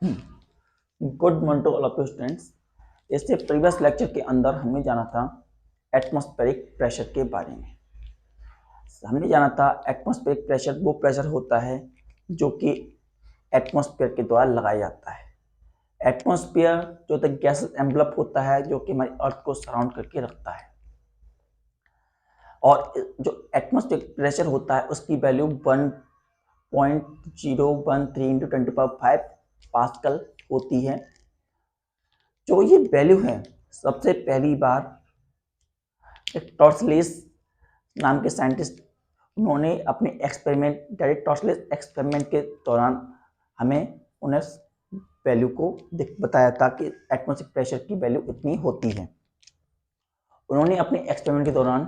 Good morning to all of you students. इससे previous lecture के अंदर हमने जाना था एटमॉस्फेरिक प्रेशर के बारे में। हमने जाना था एटमॉस्फेरिक प्रेशर वो प्रेशर होता है जो कि एटमॉस्फेयर के द्वारा लगाया जाता है। एटमॉस्फेयर जो होता है गैस एनवलप होता है जो कि हमारी अर्थ को सराउंड करके रखता है, और जो एटमॉस्फेरिक प्रेशर होता है उसकी वैल्यू 1.013 इंटू 10⁵ पास्कल होती है। जो ये वैल्यू है सबसे पहली बार एक टॉर्सलेस नाम के साइंटिस्ट उन्होंने अपने एक्सपेरिमेंट डायरेक्ट टॉर्सलेस एक्सपेरिमेंट के दौरान हमें उन्हें वैल्यू को बताया था कि एटमॉस्फेरिक प्रेशर की वैल्यू इतनी होती है। उन्होंने अपने एक्सपेरिमेंट के दौरान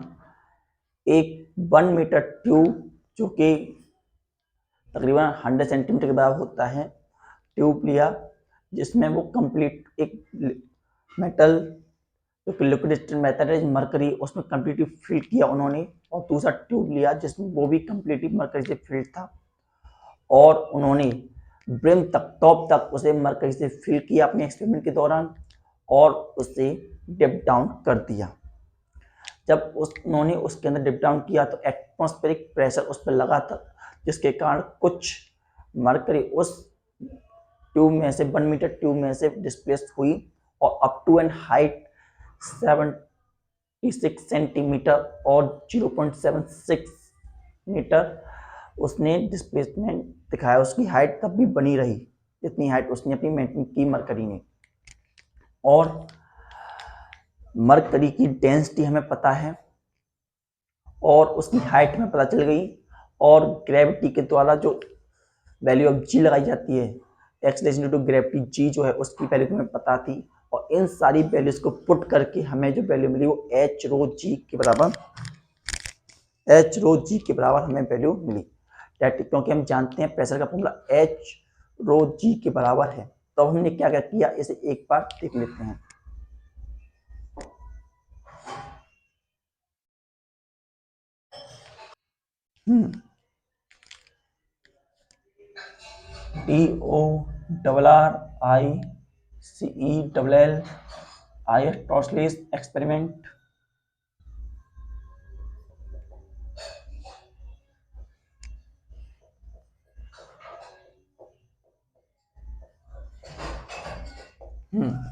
एक 1 मीटर ट्यूब जो कि तकरीबन 100 सेंटीमीटर के बराबर होता है ट्यूब लिया, जिसमें वो कंप्लीट एक मेटल जो कि लिक्विड मेथड है मरकरी उसमें कंप्लीटली फिल किया उन्होंने, और दूसरा ट्यूब लिया जिसमें वो भी कंप्लीटली मरकरी से फिल था, और उन्होंने ब्रिम तक टॉप तक उसे मरकरी से फिल किया अपने एक्सपेरिमेंट के दौरान और उसे डिप डाउन कर दिया। जब उन्होंने उसके अंदर डिप डाउन किया तो एटमॉस्फेरिक प्रेशर उस पर लगा था, जिसके कारण कुछ मरकरी उस ट्यूब में से 1 मीटर ट्यूब में से डिस्प्लेस हुई और up to an height 76 centimetre और 0.76 मीटर उसने डिस्प्लेसमेंट दिखाया। उसकी हाइट तब भी बनी रही जितनी हाइट उसने अपनी मेंटेन की मरकरी ने। और मरकरी की डेंसिटी हमें पता है और उसकी हाइट हमें पता चल गई, और ग्रेविटी के द्वारा जो वैल्यू ऑफ जी लगाई जाती है acceleration due to gravity G जो है उसकी वैल्यू हमें पता थी, और इन सारी वैल्यूज को पुट करके हमें जो वैल्यू मिली वो एच रो जी के बराबर हमें वैल्यू मिली। क्योंकि हम जानते हैं प्रेशर का फॉर्मूला एच रो जी के बराबर है। तो हमने क्या क्या किया इसे एक बार देख लेते हैं। TORRICELL Torricelli's experiment.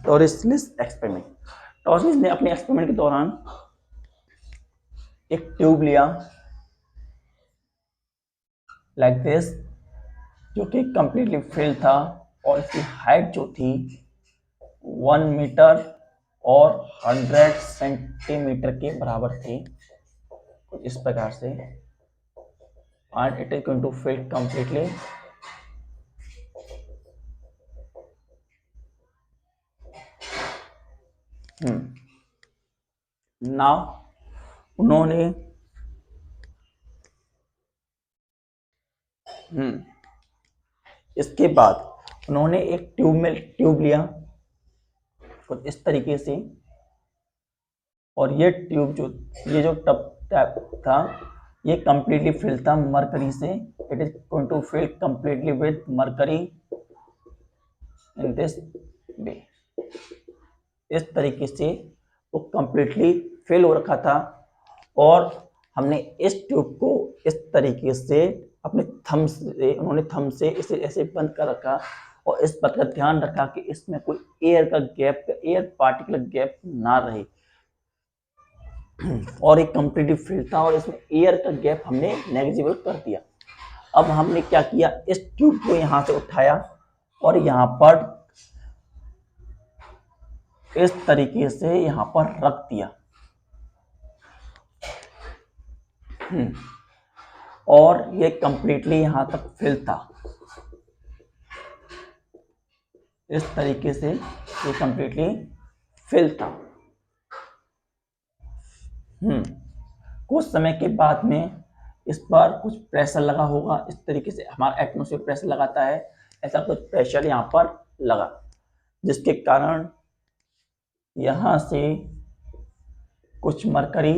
Torricelli's experiment. Torricelli's ने अपने एक्सपेरिमेंट के दौरान एक ट्यूब लिया लाइक दिस जो कि कंप्लीटली फिल था, और इसकी हाइट जो थी 1 मीटर और 100 सेंटीमीटर के बराबर थी, कुछ इस प्रकार से, and it is going to fill completely now उन्होंने इसके बाद उन्होंने एक ट्यूब लिया कुछ इस तरीके से, और ये ट्यूब ये जो टब था ये कंप्लीटली फिल था मरकरी से। It is going to fill completely with mercury in this way. इस तरीके से वो कंप्लीटली फिल हो रखा था, और हमने इस ट्यूब को इस तरीके से अपने थंब से उन्होंने थंब से इसे ऐसे बंद कर रखा, और इस बात का ध्यान रखा कि इसमें कोई एयर पार्टिकल गैप ना रहे, और एक कंप्लीटली फिल था और इसमें एयर का गैप हमने नेग्लिजिबल कर दिया। अब हमने क्या किया, इस ट्यूब को यहां से उठाया और यहां पर इस तरीके से यहां पर रख दिया, और ये कंप्लीटली यहां तक फिल था। इस तरीके से ये कंप्लीटली फिल था। कुछ समय के बाद में इस पर कुछ प्रेशर लगा होगा, इस तरीके से हमारा एटमॉस्फेयर प्रेशर लगाता है, ऐसा कुछ प्रेशर यहाँ पर लगा, जिसके कारण यहाँ से कुछ मरकरी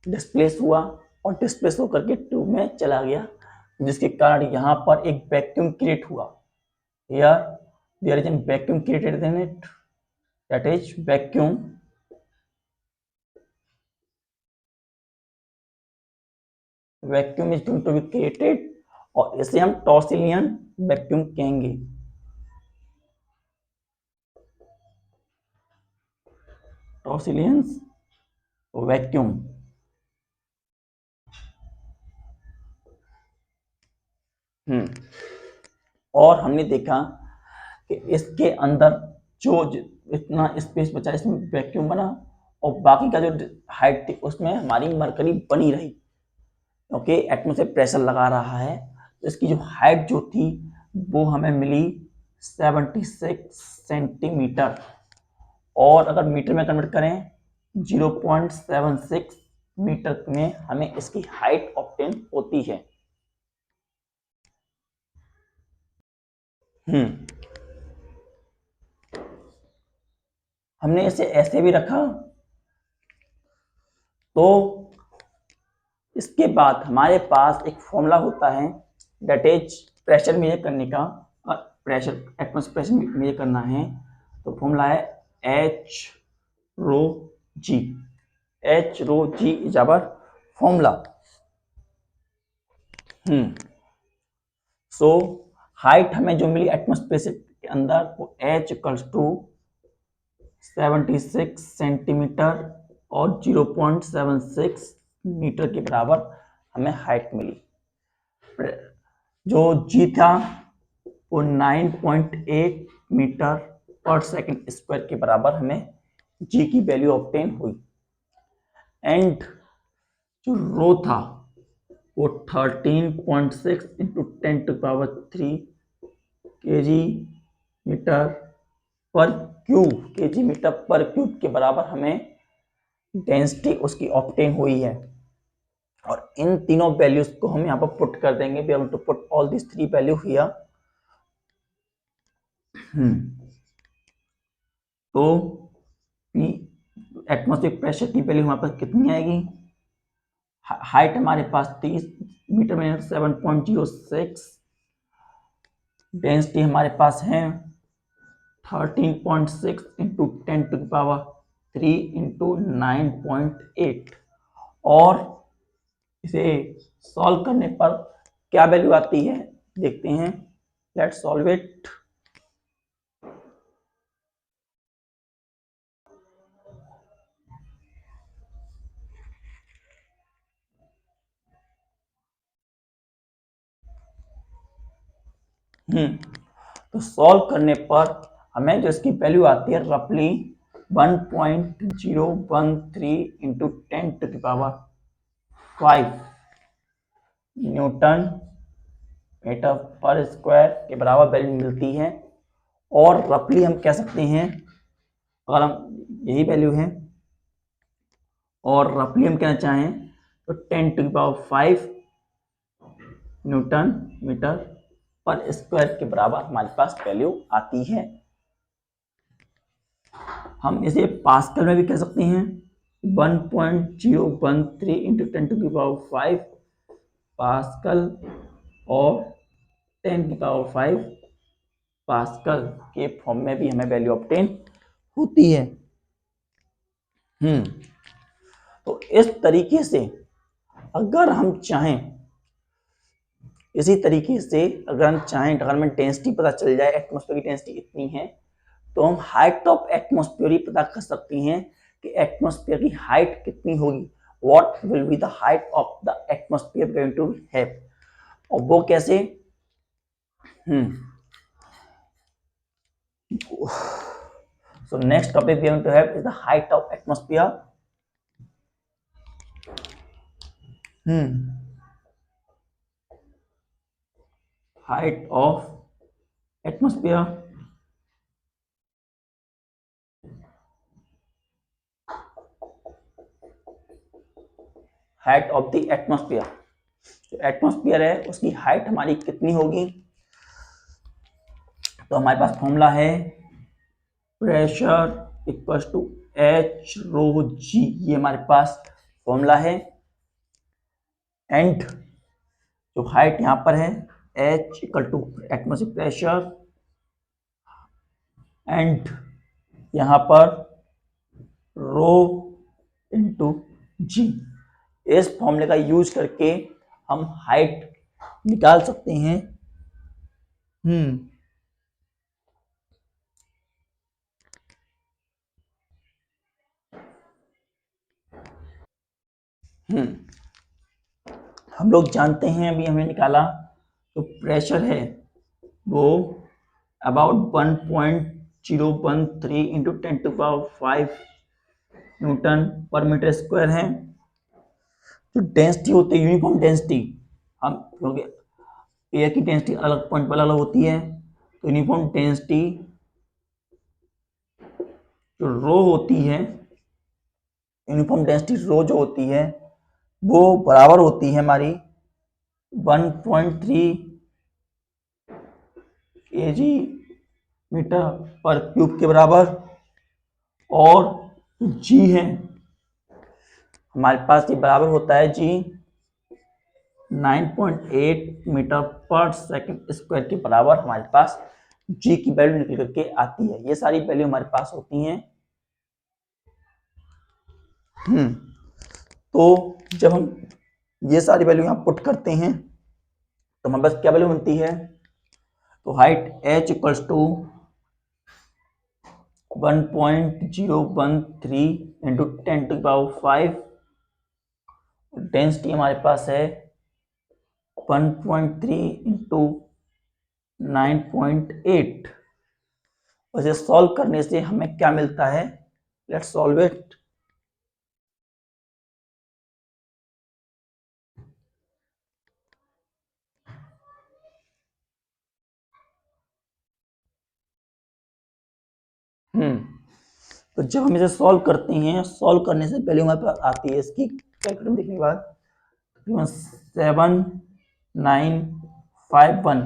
डिस्प्लेस हुआ और डिस्प्लेस होकर के ट्यूब में चला गया, जिसके कारण यहाँ पर एक वैक्यूम क्रिएट हुआ। Here there is a vacuum created in it, that is vacuum is going to be created, और इसे हम टॉर्सिलियन वैक्यूम कहेंगे। टॉर्सिलियंस वैक्यूम। और हमने देखा कि इसके अंदर जो इतना स्पेस बचा इसमें वैक्यूम बना, और बाकी का जो हाइट थी उसमें हमारी मरकरी बनी रही, क्योंकि एटमॉस्फेयर प्रेशर लगा रहा है। तो इसकी जो हाइट जो थी वो हमें मिली 76 सेंटीमीटर, और अगर मीटर में कन्वर्ट करें 0.76 मीटर में हमें इसकी हाइट ऑब्टेन होती है। हमने इसे ऐसे भी रखा। तो इसके बाद हमारे पास एक फॉर्मूला होता है, दैट इज प्रेशर मेजर करने का, प्रेशर एटमॉस्फेयर प्रेशर मेजर करना है। तो फॉर्मूला है h rho ji. H rho ji is our formula. So height हमें जो मिली एटमॉस्फेयर के अंदर वो एच इक्वल्स टू 76 सेंटीमीटर और 0.76 मीटर के बराबर हमें हाइट मिली। जो जी था वो 9.8 मीटर पर सेकंड स्क्वायर के बराबर हमें जी की वैल्यू ऑब्टेन हुई। एंड जो रो था वो 13.6 इंटू 10⁻³ केजी मीटर पर क्यूब के बराबर हमें डेंसिटी उसकी ऑब्टेन हुई है। और इन तीनों वैल्यूज को हम यहाँ पर पुट कर देंगे। We have to put all this three value here. तो एटमॉस्फेरिक प्रेशर की वैल्यू हमारे पास कितनी आएगी? हाइट हमारे पास 30 मीटर में 7.06, डेंसिटी हमारे पास है 13.6 इंटू 10⁻³ इंटू 9.8, और इसे सॉल्व करने पर क्या वैल्यू आती है देखते हैं। Let's solve it. तो सॉल्व करने पर हमें जो इसकी वैल्यू आती है रफली 1.013 इंटू 10⁵ न्यूटन मीटर पर स्क्वायर के बराबर वैल्यू मिलती है। और रफली हम कह सकते हैं, अगर हम यही वैल्यू है और रफली हम कहना चाहें तो 10⁵ न्यूटन मीटर पर स्क्वायर के बराबर हमारे पास वैल्यू आती है। हम इसे पास्कल में भी कह सकते हैं, 1.013 इंटू 10⁵ पास्कल और 10⁵ पास्कल के फॉर्म में भी हमें वैल्यू ऑब्टेन होती है। तो इस तरीके से अगर हम चाहें, इसी तरीके से अगर हम चाहें, अगर हमें डेंसिटी पता चल जाए, एटमॉस्फेयर की डेंसिटी इतनी है, तो हम हाइट ऑफ एटमॉस्फेयर ही पता कर सकते हैं कि एटमॉस्फेयर की हाइट कितनी होगी। What will be the height of the atmosphere going to have, और वो कैसे? So next topic we are going to have is the height of atmosphere. Height of atmosphere. Height of the atmosphere, जो atmosphere है उसकी height हमारी कितनी होगी? तो हमारे पास फॉर्मूला है pressure equals to H rho g, ये हमारे पास फॉर्मूला है। एंड जो हाइट यहां पर है h equal to atmospheric pressure and यहाँ पर रो इंटू जी। इस फॉर्मूले का यूज करके हम हाइट निकाल सकते हैं। हम लोग जानते हैं, अभी हमने निकाला, तो प्रेशर है वो अबाउट 1.013 इंटू 10⁵ न्यूटन पर मीटर स्क्वायर है। जो डेंसिटी होती है, यूनिफॉर्म डेंसिटी, हम क्योंकि एयर की डेंसिटी अलग पॉइंट पर अलग होती है, तो यूनिफॉर्म डेंसिटी जो रो होती है, यूनिफॉर्म डेंसिटी रो जो होती है वो बराबर होती है हमारी 1.3 kg मीटर पर क्यूब के बराबर। और जी है हमारे पास, ये बराबर होता है जी 9.8 मीटर पर सेकंड स्क्वायर के बराबर हमारे पास जी की वैल्यू निकल करके आती है। ये सारी वैल्यू हमारे पास होती हैं। तो जब हम ये सारी वैल्यू यहाँ पुट करते हैं तो हमारे पास क्या वैल्यू बनती है, तो height h equals to 1.013 into 10⁵, density हमारे पास है 1.3 इंटू 9.8। वैसे सॉल्व करने से हमें क्या मिलता है, लेट्स सॉल्व इट। तो जब हम इसे सॉल्व करते हैं, सॉल्व करने से पहले हमारे पास आती है इसकी कैलकुलेटर देखने के बाद तकरीबन 7951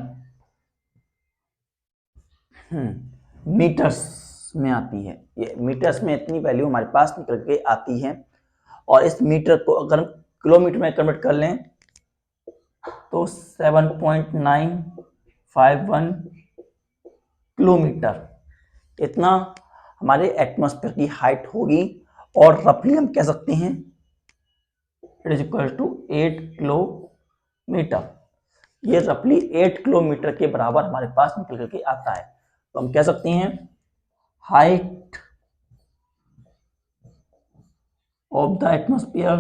मीटर्स में आती है। ये मीटर्स में इतनी वैल्यू हमारे पास निकल के आती है। और इस मीटर को अगर हम किलोमीटर में कन्वर्ट कर लें तो 7.951 किलोमीटर, इतना हमारे एटमॉस्फेयर की हाइट होगी। और रफली हम कह सकते हैं it is equal to 8 kilometre. ये रफली 8 किलोमीटर के बराबर हमारे पास निकल करके आता है। तो हम कह सकते हैं height of the atmosphere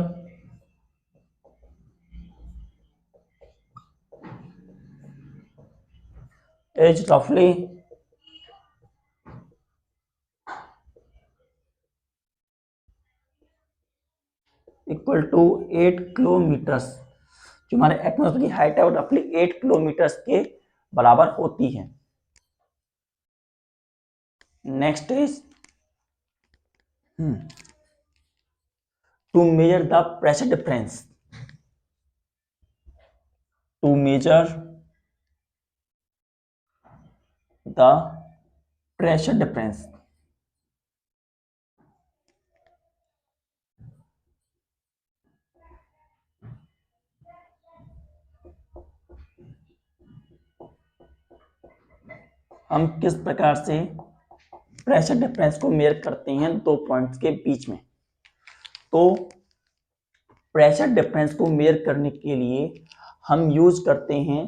is रफली इक्वल टू 8 किलोमीटर्स। जो हमारे एटमॉस्फेयर की हाइट है वो रफली 8 किलोमीटर्स के बराबर होती है। Next is to measure the pressure difference. To measure the pressure difference, हम किस प्रकार से प्रेशर डिफरेंस को मेजर करते हैं दो पॉइंट्स के बीच में। तो प्रेशर डिफरेंस को मेजर करने के लिए हम यूज करते हैं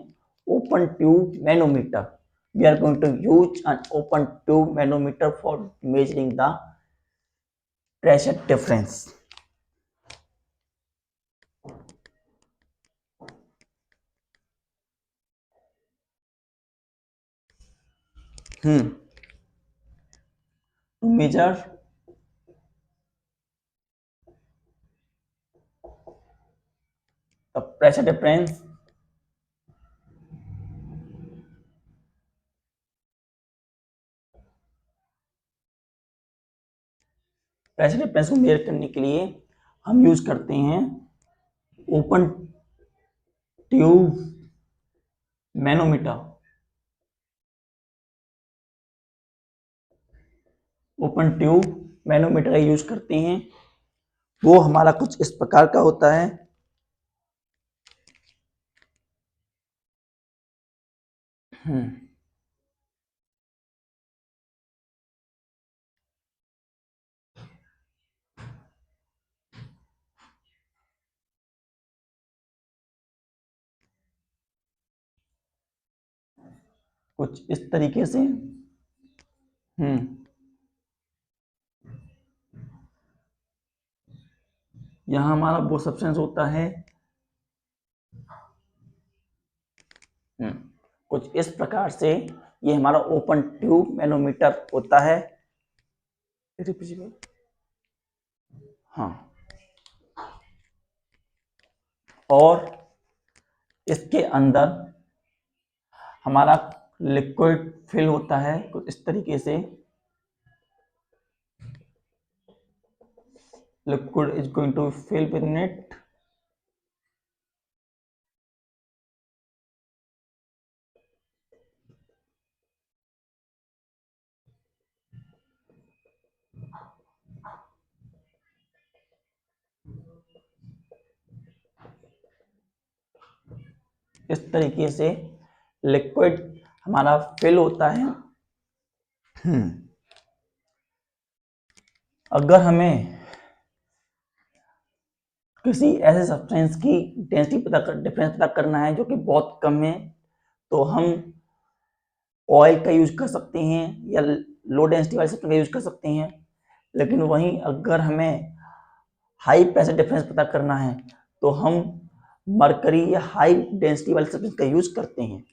open tube manometer. We are going to use an open tube manometer for measuring the pressure difference. to measure the pressure difference को मेजर करने के लिए हम यूज करते हैं open tube manometer. Open tube manometer use करते हैं। वो हमारा कुछ इस प्रकार का होता है। कुछ इस तरीके से। यहां हमारा वो सब्सटेंस होता है। कुछ इस प्रकार से ये हमारा ओपन ट्यूब मैनोमीटर होता है। हाँ, और इसके अंदर हमारा लिक्विड फिल होता है कुछ इस तरीके से। Liquid is going to fill with it. इस तरीके से लिक्विड हमारा फिल होता है। अगर हमें किसी ऐसे सब्सटेंस की डेंसिटी डिफरेंस पता करना है जो कि बहुत कम है, तो हम ऑयल का यूज कर सकते हैं या लो डेंसिटी वाले सब्सटेंस का यूज कर सकते हैं। लेकिन वहीं अगर हमें हाई प्रेशर डिफरेंस पता करना है तो हम मरकरी या हाई डेंसिटी वाले सब्सटेंस का यूज करते हैं।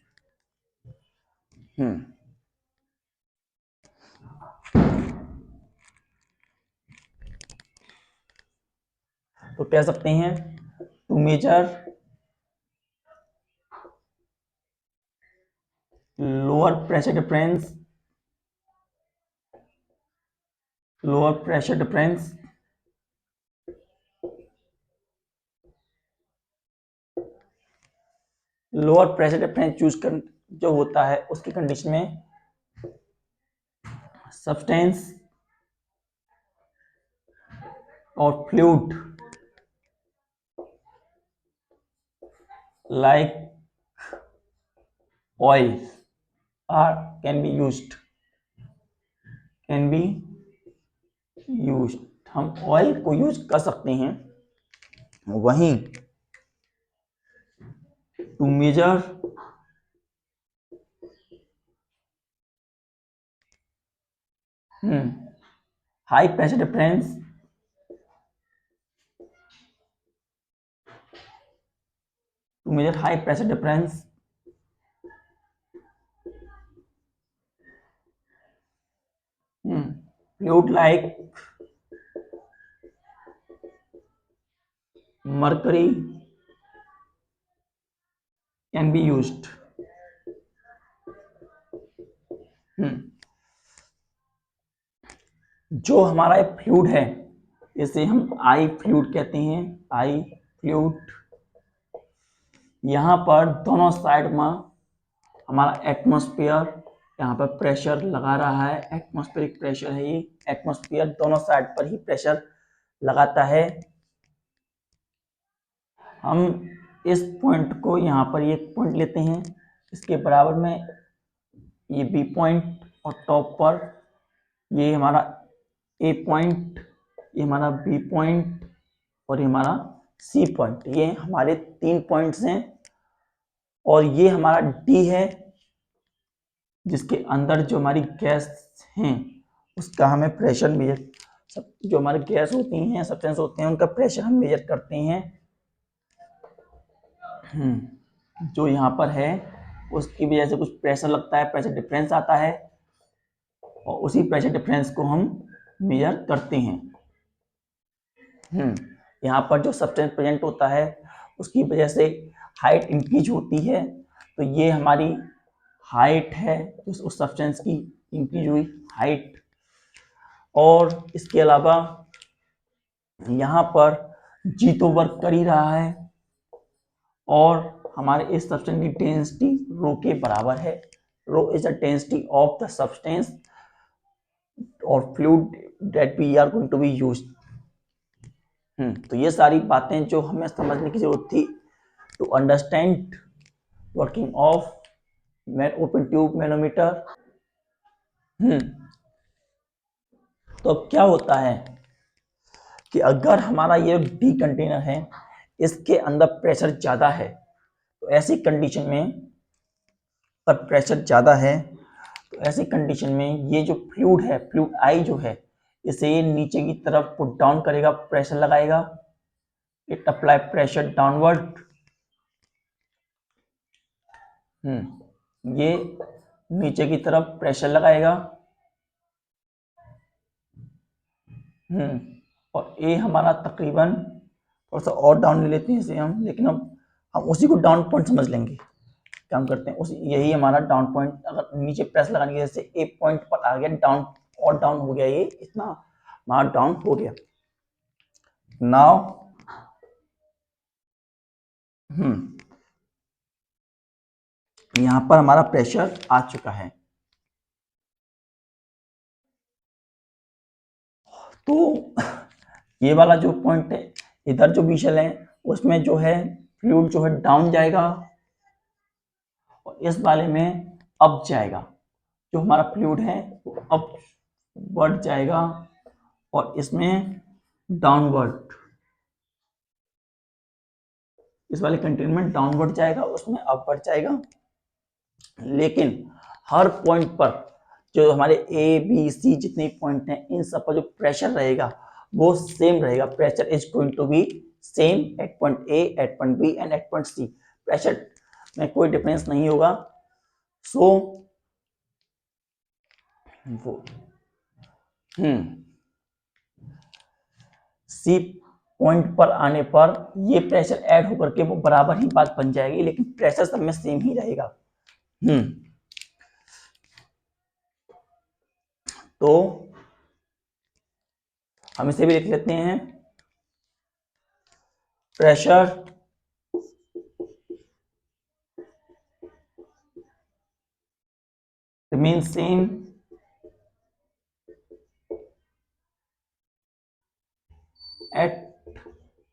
तो कह सकते हैं to measure lower pressure difference lower pressure difference lower pressure difference choose कर जो होता है उसकी कंडीशन में सब्सटेंस और fluid like oil are can be used. हम ऑयल को यूज कर सकते हैं। वहीं to measure high pressure difference to measure high pressure difference fluid like mercury can be used। जो हमारा फ्लूइड है इसे हम आई फ्लूइड कहते हैं। आई फ्लूइड, यहाँ पर दोनों साइड में हमारा एटमॉस्फेयर यहाँ पर प्रेशर लगा रहा है। एटमॉस्फेरिक प्रेशर है ये। एटमॉस्फेयर दोनों साइड पर ही प्रेशर लगाता है। हम इस पॉइंट को यहाँ पर एक पॉइंट लेते हैं, इसके बराबर में ये बी पॉइंट और टॉप पर ये हमारा ए पॉइंट, ये हमारा बी पॉइंट और ये हमारा सी पॉइंट। ये हमारे 3 पॉइंट्स हैं और ये हमारा डी है जिसके अंदर जो हमारी गैस हैं उसका हमें प्रेशर मेजर, जो हमारी गैस होती हैं सब्सटेंस होते हैं उनका प्रेशर हम मेजर करते हैं। जो यहाँ पर है उसकी वजह से कुछ प्रेशर लगता है, प्रेशर डिफरेंस आता है और उसी प्रेशर डिफरेंस को हम मेजर करते हैं। यहाँ पर जो सब्सटेंस प्रेजेंट होता है उसकी वजह से हाइट इंक्रीज होती है, तो ये हमारी हाइट है उस सब्सटेंस की इंक्रीज हुई हाइट। और इसके अलावा यहाँ पर जी तो वर्क कर ही रहा है और हमारे इस सब्सटेंस की डेंसिटी रो के बराबर है। Rho is the density of the substance और fluid that we are going to be used. तो ये सारी बातें जो हमें समझने की जरूरत थी to understand working of open tube manometer. तो अब क्या होता है कि अगर हमारा ये डी कंटेनर है इसके अंदर प्रेशर ज्यादा है तो ऐसी कंडीशन में अगर प्रेशर ज़्यादा है तो ऐसी कंडीशन में ये जो फ्लूइड है, फ्लूइड आई जो है, इसे नीचे की तरफ पुट डाउन करेगा, प्रेशर लगाएगा, इट अप्लाई प्रेशर डाउनवर्ड। ये नीचे की तरफ प्रेशर लगाएगा। और ए हमारा तकरीबन थोड़ा सा और डाउन ले लेते हैं इसे हम, लेकिन अब हम उसी को डाउन पॉइंट समझ लेंगे। क्या हम करते हैं, उसी यही हमारा डाउन पॉइंट, अगर नीचे प्रेस लगाने की वजह से ए पॉइंट पर आ गया, डाउन और डाउन हो गया, ये इतना हमारा डाउन हो गया। नाउ यहां पर हमारा प्रेशर आ चुका है। तो ये वाला जो पॉइंट है, इधर जो विशल है उसमें जो है फ्लूइड जो है डाउन जाएगा, और इस वाले में अप जाएगा। जो हमारा फ्लूइड है वो अप बढ़ जाएगा, और इसमें डाउनवर्ड, इस वाले कंटेनमेंट डाउनवर्ड जाएगा, उसमें अपवर्ड जाएगा। लेकिन हर पॉइंट पर जो हमारे ए बी सी जितने पॉइंट हैं, इन सब पर जो प्रेशर रहेगा वो सेम रहेगा। Pressure is going to be same at point A, at point B and at point C. Pressure में कोई डिफरेंस नहीं होगा। सो वो सी पॉइंट पर आने पर ये प्रेशर ऐड होकर के वो बराबर ही बात बन जाएगी, लेकिन प्रेशर सब में सेम ही रहेगा। तो हम इसे भी लिख लेते हैं, pressure remains same at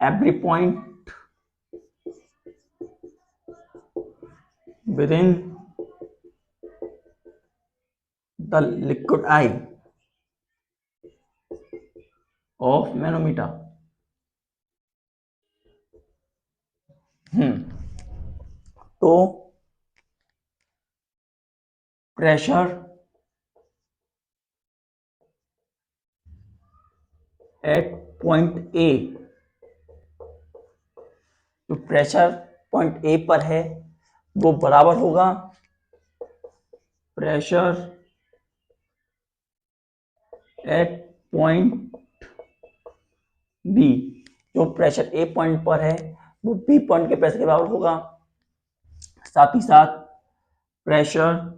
every point within the liquid eye of manometer। तो प्रेशर एट पॉइंट ए, जो प्रेशर पॉइंट ए पर है वो बराबर होगा प्रेशर एट पॉइंट बी। जो प्रेशर ए पॉइंट पर है वो बी पॉइंट के प्रेशर के बराबर होगा। साथ ही साथ प्रेशर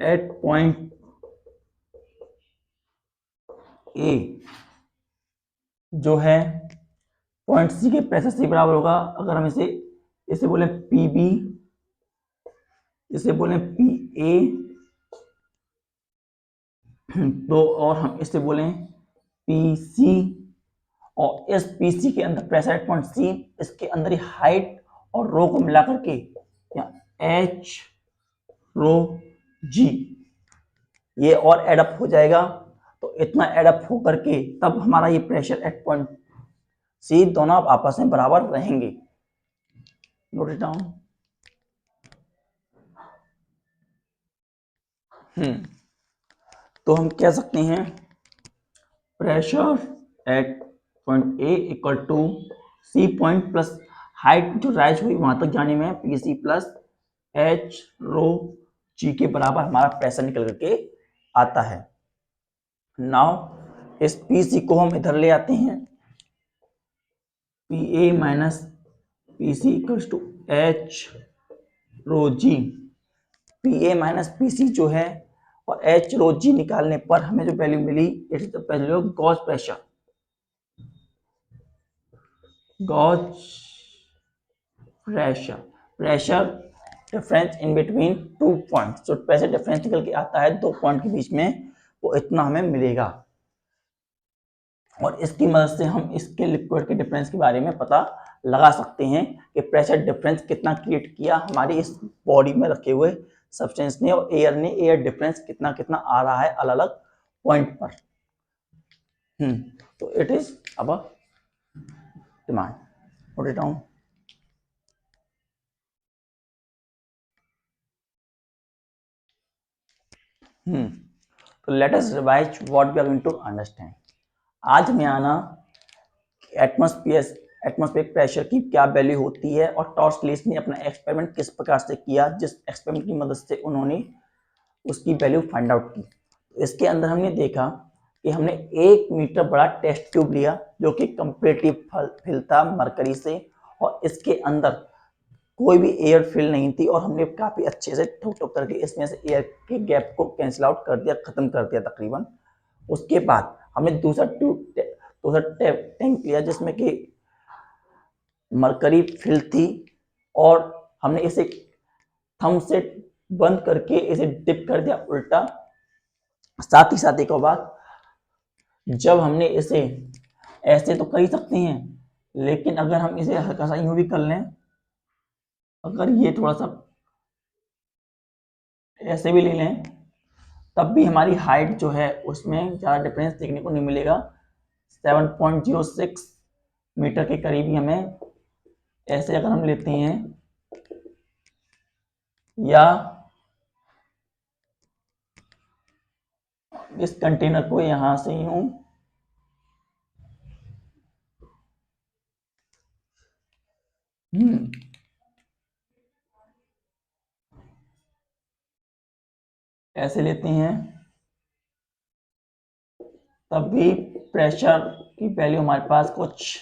एट पॉइंट ए जो है पॉइंट सी के प्रेशर से बराबर होगा। अगर हम इसे बोले पी बी, इसे बोले पी ए, तो और हम इसे बोले पी सी, और इस पी सी के अंदर प्रेशर एट पॉइंट सी, इसके अंदर ही हाइट और रो को मिला करके एच रो जी ये और एडअप हो जाएगा। तो इतना एडअप हो करके तब हमारा ये प्रेशर एट पॉइंट सी दोनों आपस में बराबर रहेंगे। Note it down. तो हम कह सकते हैं pressure at point A equal to C point plus height जो राइज हुई वहां तक जाने में P C plus H rho G के बराबर हमारा प्रेशर निकल करके आता है। नाउ इस पी सी को हम इधर ले आते हैं, P A minus P C equal to H rho G. P A minus P C जो है और एच रो जी निकालने पर हमें जो वैल्यू मिली, it is the value of gauge pressure. Gauge pressure, pressure difference in between two points, जो pressure difference निकल के आता है दो पॉइंट के बीच में, वो इतना हमें मिलेगा। और इसकी मदद से हम इसके लिक्विड के डिफरेंस के बारे में पता लगा सकते हैं कि प्रेशर डिफरेंस कितना क्रिएट किया हमारी इस बॉडी में रखे हुए सब्सटेंस ने, और एयर ने, एयर डिफरेंस कितना कितना आ रहा है अलग अलग पॉइंट पर। तो इट इज अब डिमांड। Note it down. तो let us revise what we are going to understand. आज में आना एटमॉस्फेरिक प्रेशर की क्या वैल्यू होती है और टॉर्सलेस ने अपना एक्सपेरिमेंट किस प्रकार से किया, जिस एक्सपेरिमेंट की मदद से उन्होंने उसकी वैल्यू फाइंड आउट की। तो इसके अंदर हमने देखा कि हमने 1 मीटर बड़ा टेस्ट ट्यूब लिया जो कि कंपेरेटिव फिल था मरकरी से, और इसके अंदर कोई भी एयर फिल नहीं थी, और हमने काफी अच्छे से ठोक ठोक करके इसमें से एयर के गैप को कैंसिल आउट कर दिया, खत्म कर दिया तकरीबन। उसके बाद हमने दूसरा टैंक लिया जिसमें कि मरकरी फिल थी, और हमने इसे थंब से बंद करके इसे डिप कर दिया उल्टा। साथ ही साथ एक और बात, जब हमने इसे ऐसे तो कर ही सकते हैं, लेकिन अगर हम इसे हल्का सा यूं भी कर लें, अगर ये थोड़ा सा ऐसे भी ले लें, तब भी हमारी हाइट जो है उसमें ज़्यादा डिफरेंस देखने को नहीं मिलेगा। 7.06 मीटर के करीब ही हमें ऐसे अगर हम लेते हैं, या इस कंटेनर को यहां से यूं ऐसे लेते हैं, तब भी प्रेशर की वैल्यू हमारे पास कुछ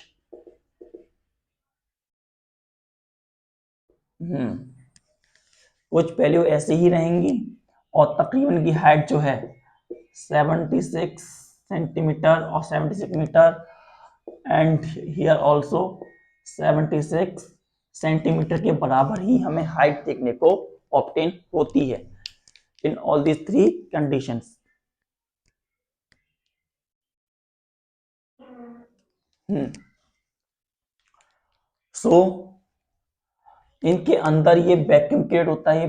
वैल्यू ऐसे ही रहेंगी, और तकरीबन की हाइट जो है 76 सेंटीमीटर और 76 metre, and here also 76 centimetre के बराबर ही हमें हाइट देखने को ऑब्टेन होती है इन ऑल दीज 3 कंडीशंस। सो इनके अंदर ये वैक्यूम क्रिएट होता है,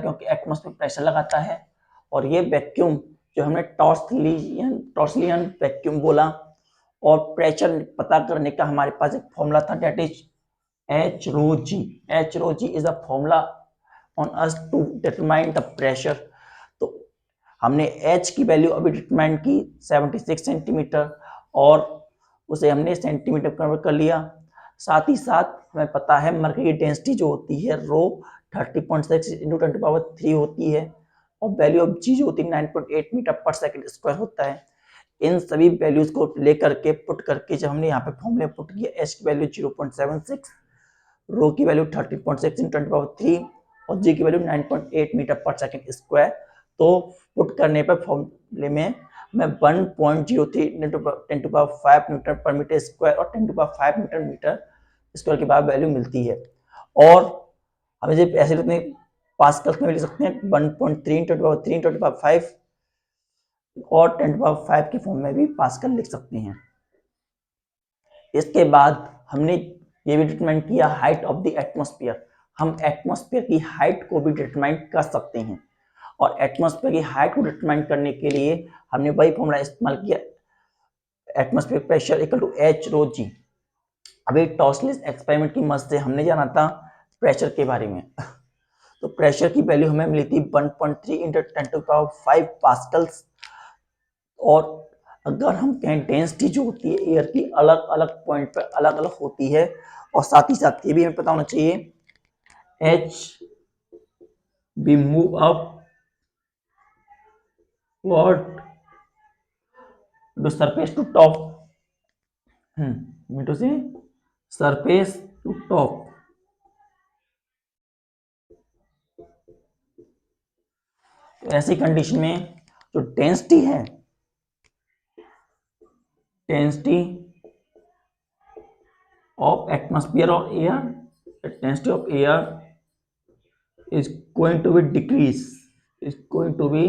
क्योंकि एटमॉस्फेरिक प्रेशर लगाता है, और ये वैक्यूम जो हमने टॉर्सलियन वैक्यूम बोला, और प्रेशर पता करने का हमारे पास एक फॉर्मूला था, that is H rho ji. H rho ji is a formula on us to determine the pressure. तो हमने एच की वैल्यू अभी डिटरमाइन की 76 सेंटीमीटर, और उसे हमने सेंटीमीटर कन्वर्ट कर लिया। साथ ही साथ हमें पता है मरकरी की डेंसिटी जो होती है रो 30.6 इंटू 10⁻³ होती है, और वैल्यू ऑफ जी जो होती है 9.8 मीटर पर सेकंड स्क्वायर होता है। इन सभी वैल्यूज को लेकर के पुट करके जब हमने यहाँ पे फॉर्मूले पुट किया, एच की वैल्यू 0.76, रो की वैल्यू 30.6 इंटू 10⁻³ और जी की वैल्यू 9.8 मीटर पर सेकंड स्क्वायर, तो पुट करने पर फॉर्मूले में हमें 1.03 इंटू 10⁵ न्यूटन पर मीटर स्क्वायर और 10⁵ मीटर स्क्वायर के बाद वैल्यू मिलती है। और हमें जब ऐसे लिखते हैं पास्कल में लिख सकते हैं 1.3 इंटू 10⁵ इंटू 10⁵ और 10⁵ के फॉर्म में भी पास्कल लिख सकते हैं। इसके बाद हमने ये भी डिटरमाइन किया हाइट ऑफ द एटमॉस्फेयर। हम एटमॉस्फेयर की हाइट को भी डिटरमाइन कर सकते हैं, और एटमॉस्फेयर की हाइट को डिटरमाइन करने के लिए हमने वही फॉर्मूला इस्तेमाल किया, atmosphere pressure equal to H rho G. अभी टॉर्सलेस एक्सपेरिमेंट की मदद से हमने जाना था प्रेशर के बारे में। तो प्रेशर की वैल्यू हमें मिली थी 1.3 इंटू 10⁵ पास्कल्स, और अगर हम कहें डेंसिटी जो होती है एयर की अलग अलग पॉइंट पर अलग अलग होती है, और साथ ही साथ ये भी हमें पता होना चाहिए H B move upward to surface to top, मीटो से सरफेस टू टॉप। तो ऐसी कंडीशन में जो डेंसिटी है, density of atmosphere or air, the density of air is going to be decrease, is going to be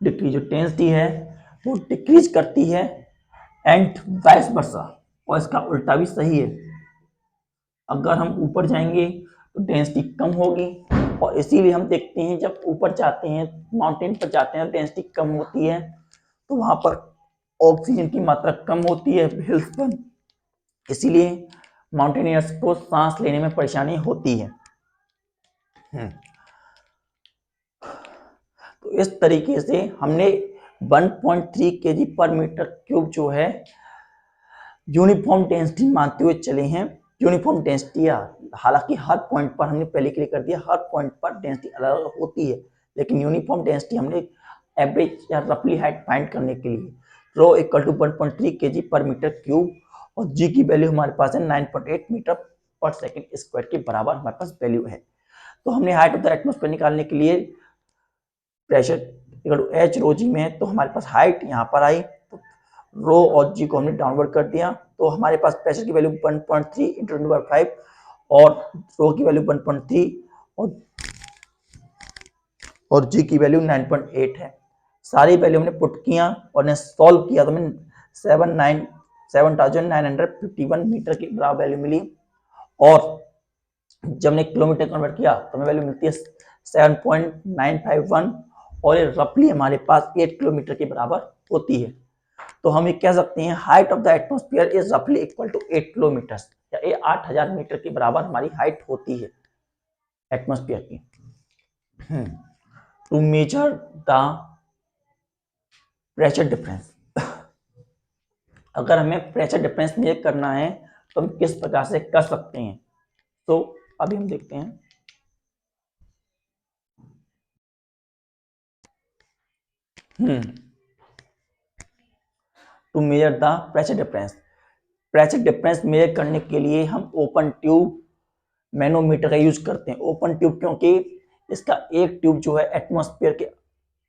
decrease. जो density है वो डिक्रीज करती है, एंड वाइस वर्सा, और इसका उल्टा भी सही है। अगर हम ऊपर जाएंगे तो डेंसिटी कम होगी, और इसीलिए हम देखते हैं जब ऊपर जाते हैं माउंटेन पर जाते हैं डेंसिटी कम होती है, तो वहां पर ऑक्सीजन की मात्रा कम होती है हिल्स पर, इसीलिए माउंटेनियर्स को सांस लेने में परेशानी होती है। तो इस तरीके से हमने 1.3 kg पर मीटर क्यूब जो है यूनिफॉर्म डेंसिटी मानते हुए चले हैं। यूनिफॉर्म डेंसिटी, हालांकि हर पॉइंट पर हमने पहले क्लियर कर दिया, हर पॉइंट पर डेंसिटी अलग अलग होती है, लेकिन यूनिफॉर्म डेंसिटी हमने एवरेज या रफली हाइट फाइंड करने के लिए रो इक्वल टू 1.3 kg पर मीटर क्यूब और जी की वैल्यू हमारे पास है 9.8 मीटर पर सेकेंड स्क्वायर के बराबर हमारे पास वैल्यू है। तो हमने हाइट ऑफ द एटमोस्फेयर निकालने के लिए pressure equal to H rho जी में है, तो हमारे पास हाइट यहाँ पर आई, तो रो और जी को हमने डाउनवर्ड कर दिया, तो हमारे पास प्रेशर की वैल्यू 1.3 इंटू 10⁵ और रो की वैल्यू 1.3 और जी की वैल्यू 9.8 है। सारी वैल्यू हमने पुट किया और ने सॉल्व किया तो हमें 7,951 मीटर की बराबर वैल्यू मिली, और जब हमने किलोमीटर कन्वर्ट किया तो हमें वैल्यू मिलती है 7.951 और ये रफली हमारे पास 8 किलोमीटर के बराबर होती है। तो हम ये कह सकते हैं height of the atmosphere is रफली इक्वल टू 8 किलोमीटर, या ये 8,000 मीटर के बराबर हमारी हाइट होती है एटमोस्फेयर की। To measure the pressure difference, अगर हमें प्रेशर डिफरेंस मेजर करना है तो हम किस प्रकार से कर सकते हैं, तो अभी हम देखते हैं। To measure the pressure difference, pressure difference measure करने के लिए हम ओपन ट्यूब मैनोमीटर का यूज करते हैं। ओपन ट्यूब क्योंकि इसका एक ट्यूब जो है एटमॉस्फेयर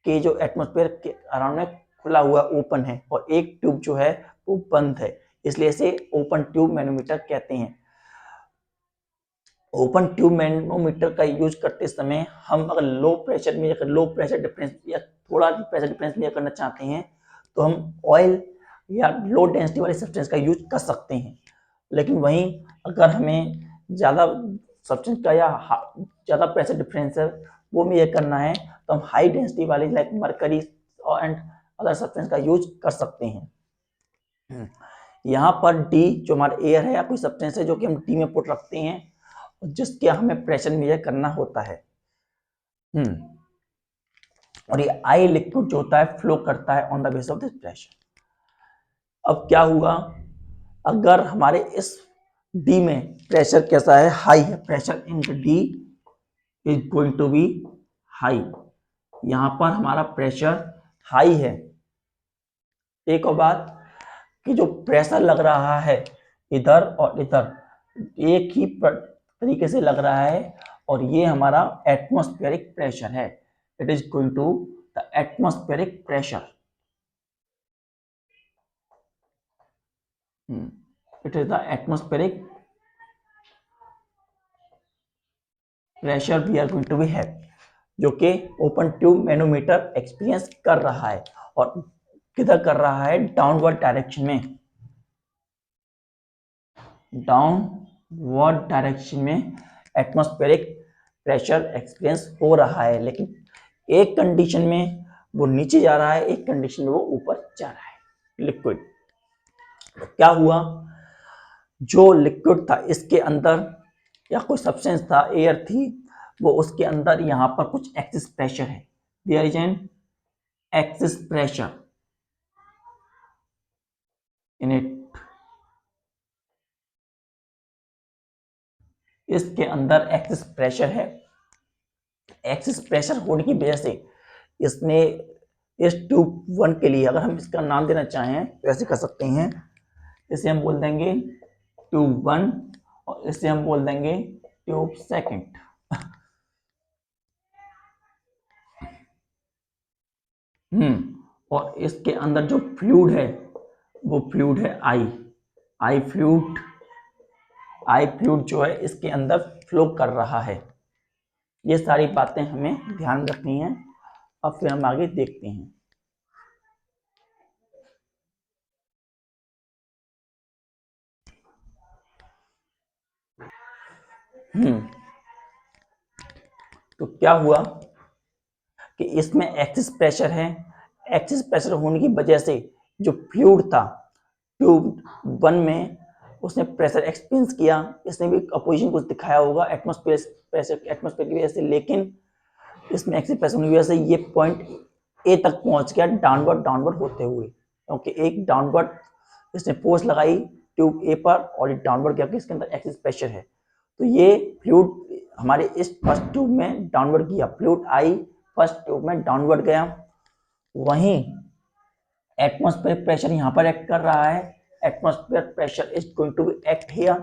के जो एटमॉस्फेयर के अराउंड में खुला हुआ ओपन है और एक ट्यूब जो है वो बंद है, इसलिए इसे ओपन ट्यूब मैनोमीटर कहते हैं। ओपन ट्यूब मैनोमीटर का यूज करते समय हम अगर लो प्रेशर डिफरेंस या थोड़ा प्रेशर डिफरेंस मेजर करना चाहते हैं तो हम ऑयल या लो डेंसिटी वाले सब्सटेंस का यूज कर सकते हैं। लेकिन वहीं अगर हमें ज़्यादा सब्सटेंस का या ज़्यादा प्रेशर डिफरेंस है वो मेजर करना है तो हम हाई डेंसिटी वाले like mercury and other substance का यूज कर सकते हैं। यहाँ पर डी जो हमारा एयर है या कोई सब्सटेंस है जो कि हम डी में पुट रखते हैं जिसके हमें प्रेशर मेजर करना होता है। और ये आई लिक्विड जो होता है फ्लो करता है on the base of this pressure. अब क्या हुआ, अगर हमारे इस डी में प्रेशर कैसा है, हाई है, pressure in D is going to be high, यहां पर हमारा प्रेशर हाई है। एक और बात कि जो प्रेशर लग रहा है इधर और इधर एक ही तरीके से लग रहा है और ये हमारा एटमॉस्फेरिक प्रेशर है। It is going to the atmospheric pressure, it is the atmospheric pressure we are going to be have, जो कि ओपन ट्यूब मैनोमीटर एक्सपीरियंस कर रहा है। और किधर कर रहा है, डाउनवर्ड डायरेक्शन में, डाउनवर्ड डायरेक्शन में एटमॉस्फेरिक प्रेशर एक्सपीरियंस हो रहा है, लेकिन एक कंडीशन में वो नीचे जा रहा है, एक कंडीशन में वो ऊपर जा रहा है लिक्विड। तो क्या हुआ, जो लिक्विड था इसके अंदर या कोई सब्सटेंस था, एयर थी, वो उसके अंदर यहाँ पर कुछ एक्सिस प्रेशर है, there is an excess pressure in it, इसके अंदर एक्सिस प्रेशर है। एक्सिस प्रेशर होने की वजह से इसने इस ट्यूब 1 के लिए, अगर हम इसका नाम देना चाहें तो ऐसे कर सकते हैं, इसे हम बोल देंगे ट्यूब 1 और इसे हम बोल देंगे ट्यूब 2। और इसके अंदर जो फ्लूइड है वो फ्लूइड है आई फ्लूइड, आई फ्लूइड जो है इसके अंदर फ्लो कर रहा है। ये सारी बातें हमें ध्यान रखनी है। अब फिर हम आगे देखते हैं। तो क्या हुआ कि इसमें एक्सिस प्रेशर है, एक्सिस प्रेशर होने की वजह से जो फ्लूइड था ट्यूब 1 में, उसने प्रेशर एक्सपीरियंस किया, इसने भी अपोजिशन कुछ दिखाया होगा एटमॉस्फेयर प्रेशर, एटमॉस्फेयर की वजह से, लेकिन इसमें एक्सिस प्रेशर होने की वजह से ये पॉइंट ए तक पहुंच गया डाउनवर्ड होते हुए, क्योंकि एक डाउनवर्ड इसने फोर्स लगाई ट्यूब ए पर और ये डाउनवर्ड गया, इसके अंदर एक्सिस प्रेशर है। तो ये फ्लूइड हमारे इस फर्स्ट ट्यूब में डाउनवर्ड गया, फ्लूइड आई फर्स्ट ट्यूब में डाउनवर्ड गया, वहीं एटमॉस्फेयर प्रेशर यहाँ पर एक्ट कर रहा है, atmosphere pressure is going to be act here.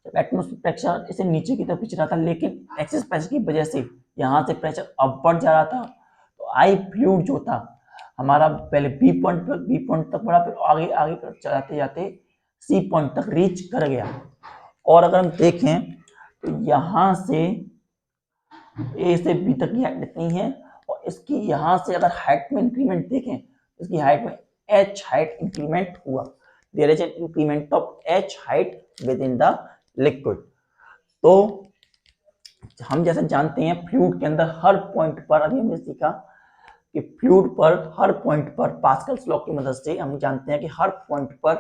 जब एटमॉस्फेयर प्रेशर इसे नीचे की तरफ खींच रहा था, लेकिन एक्सिस प्रेशर की वजह से यहाँ से प्रेशर अपवर्ड जा रहा था, तो आई फ्लूइड जो था हमारा पहले बी पॉइंट तक बढ़ा, फिर आगे जाते जाते सी पॉइंट तक रीच कर गया। और अगर हम देखें तो यहाँ से ए से बी तक की हाइट इतनी है, और इसकी यहाँ से अगर हाइट में इंक्रीमेंट देखें, इसकी हाइट में h हाइट इंक्रीमेंट हुआ, there is an increment of h height within the liquid. तो हम जैसे जानते हैं फ्लूइड के अंदर हर पॉइंट पर, अभी हमने सीखा कि फ्लूइड पर हर पॉइंट पर पास्कल्स लॉ की मदद से हम जानते हैं कि हर पॉइंट पर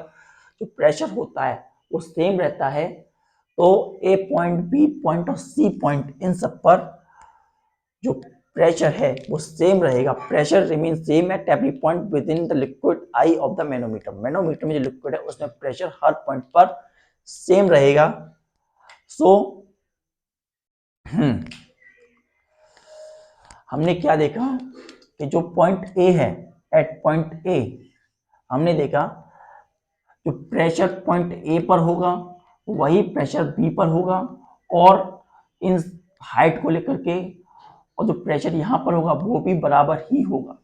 जो प्रेशर होता है वो सेम रहता है। तो ए पॉइंट, बी पॉइंट और सी पॉइंट, इन सब पर जो प्रेशर है वो सेम रहेगा, pressure remain same at every point with in the liquid I of the manometer. Manometer में जो लिक्विड है उसमें प्रेशर हर पॉइंट पर सेम रहेगा। सो हमने क्या देखा कि जो पॉइंट ए है, एट पॉइंट ए हमने देखा जो प्रेशर पॉइंट ए पर होगा वही प्रेशर बी पर होगा, और इन हाइट को लेकर के, और जो प्रेशर यहाँ पर होगा वो भी बराबर ही होगा।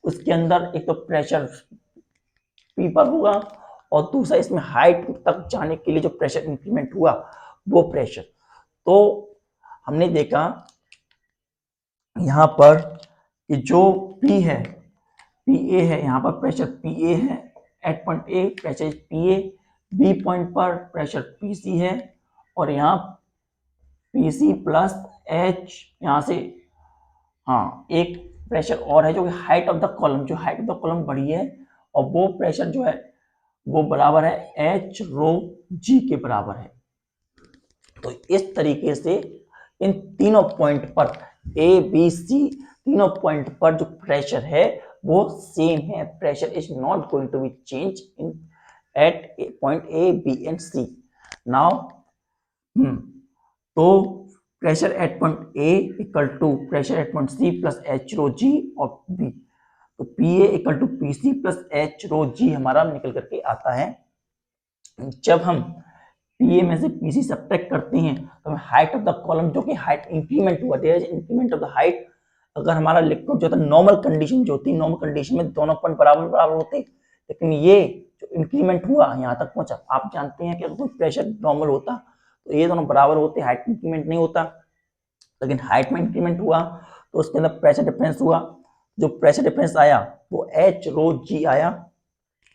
उसके अंदर एक तो प्रेशर पी पर होगा, और दूसरा इसमें हाइट तक जाने के लिए जो प्रेशर इंक्रीमेंट हुआ वो प्रेशर। तो हमने देखा यहाँ पर कि जो P है, PA है, यहाँ पर प्रेशर PA है, at point A pressure PA, B point पर प्रेशर PC है, और यहाँ PC प्लस H, यहाँ से हाँ एक प्रेशर और है जो कि हाइट ऑफ द कॉलम, जो हाइट ऑफ द कॉलम बढ़ी है, और वो प्रेशर जो है वो बराबर है H रो G के बराबर है। तो इस तरीके से इन तीनों पॉइंट पर A B C तीनों पॉइंट पर जो प्रेशर है वो सेम है, pressure is not going to be change in at point A B and C। Now तो pressure at point A equal to pressure at point C plus H rho G of B, तो PA equal to PC plus H rho G हमारा निकल करके आता है। जब हम PA में से PC सब्ट्रैक्ट करते हैं तो हमें हाइट ऑफ द कॉलम, जो कि हाइट इंक्रीमेंट हुआ, there is increment of the height. अगर हमारा लिक्विड जो था नॉर्मल कंडीशन जो थी, नॉर्मल कंडीशन में दोनों पॉइंट बराबर होते, लेकिन ये जो इंक्रीमेंट हुआ यहाँ तक पहुंचा, आप जानते हैं कि अगर कोई प्रेशर नॉर्मल होता तो ये दोनों बराबर होते, हाइट इंक्रीमेंट नहीं होता, लेकिन हाइट में इंक्रीमेंट हुआ तो उसके अंदर प्रेशर डिफरेंस हुआ। जो प्रेशर डिफरेंस आया वो H रो G आया,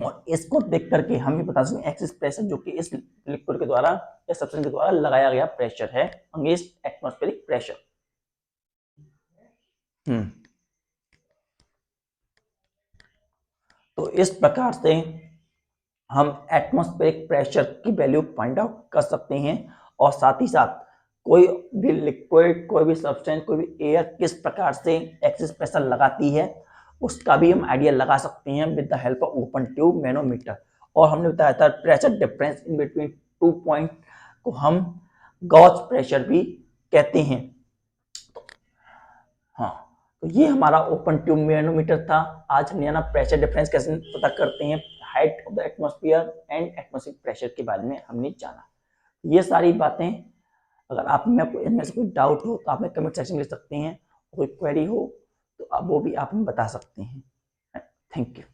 और इसको देख करके हम ये बता सकते हैं एक्सिस प्रेशर जो कि इस लिक्विड के द्वारा या सब्सटेंस के द्वारा लगाया गया प्रेशर है अगेंस्ट एटमॉस्फेरिक प्रेशर। तो इस प्रकार से हम एटमॉस्फेरिक प्रेशर की वैल्यू फाइंड आउट कर सकते हैं, और साथ ही साथ कोई भी लिक्विड, कोई भी सब्सटेंस, कोई भी एयर किस प्रकार से एक्सिस प्रेशर लगाती है उसका भी हम आइडिया लगा सकते हैं with the help of open tube manometer. और हमने बताया था pressure difference in between 2 point को हम गॉज प्रेशर भी कहते हैं। हाँ, तो ये हमारा ओपन ट्यूब मैनोमीटर था। आज हमने ना प्रेशर डिफरेंस कैसे पता करते हैं, height of the atmosphere and atmospheric pressure के बारे में हमने जाना। ये सारी बातें, अगर आप में इनमें से कोई डाउट हो तो आप में कमेंट सेक्शन में लिख सकते हैं, कोई क्वेरी हो तो आप वो भी आप हमें बता सकते हैं। Thank you.